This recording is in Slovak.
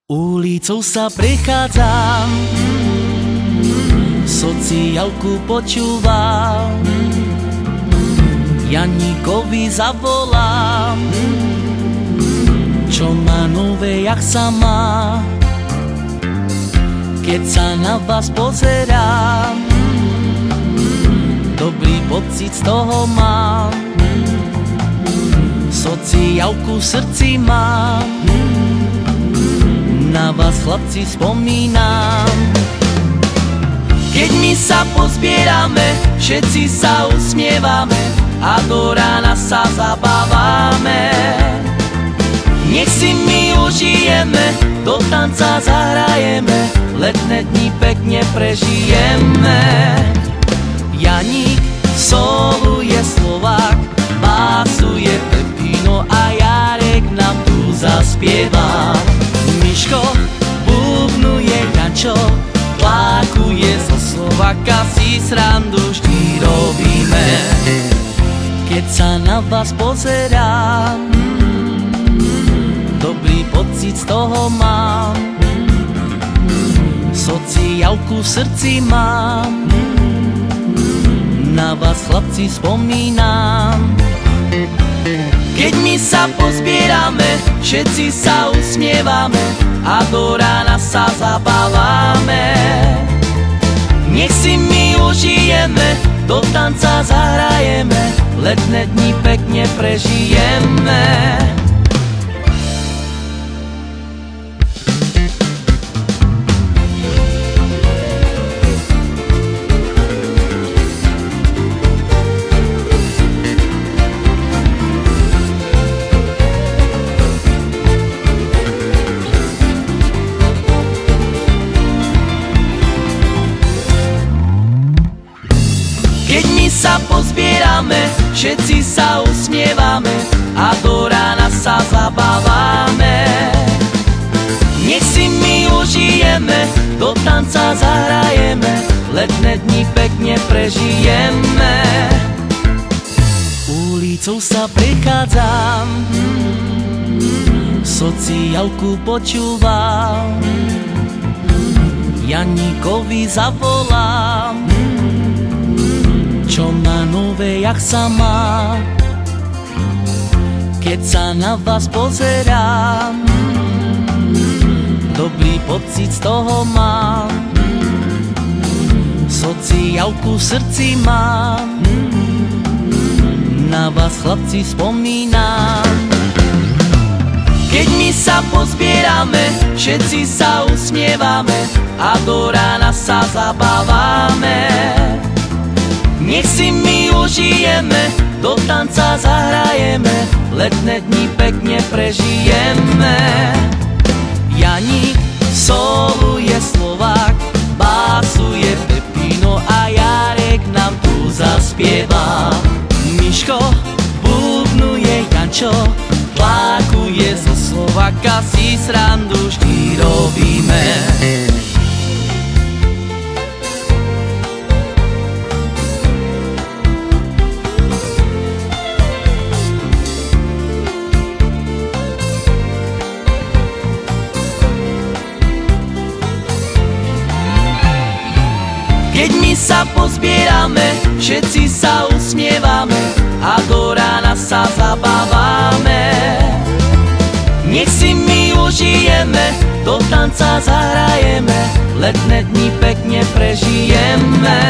Ulicou sa prechádzam, sociálku počúvam, Janíkovi zavolám, čo má nové, jak sa má. Keď sa na vás pozerám, dobrý pocit z toho mám. Sociálku v srdci mám, na vás chlapci spomínam. Keď my sa pozbierame, všetci sa usmievame a do rána sa zabávame. Nech si my užijeme, do tanca zahrajeme, letné dni pekne prežijeme. Janík soluje, Slovák básuje, Pepino a Jarek nám tu zaspieva. Miško bubnuje, Jančo plákuje, zo Slováka si srandu vždy robíme. Keď sa na vás pozerám, dobrý pocit z toho mám. Sociálku v srdci mám, na vás chlapci spomínam. Keď my sa pozbierame, všetci sa usmievame a do rána sa zabávame. Nech si my užijeme, do tanca zahrajeme, letné dni pekne prežijeme. Keď my sa pozbierame, všetci sa usmievame a do rána sa zabávame. Nech si my užijeme, do tanca zahrajeme, letné dni pekne prežijeme. Ulicou sa prechádzam, sociálku počúvam, Janíkovi zavolám, čo má nové, jak sa má. Keď sa na vás pozerám, dobrý pocit z toho mám. Sociálku v srdci mám, na vás chlapci spomínam. Keď my sa pozbierame, všetci sa usmievame a do rána sa zabávame. Nech si my užijeme, do tanca zahrajeme, letné dni pekne prežijeme. Janík soluje, Slovák básuje, Pepino a Jarek nám tu zaspieva. Miško bubnuje, Jančo plákuje, zo Slováka si srandu vždy robíme. Keď my sa pozbierame, všetci sa usmievame a do rána sa zabávame. Nech si my užijeme, do tanca zahrajeme, letné dni pekne prežijeme.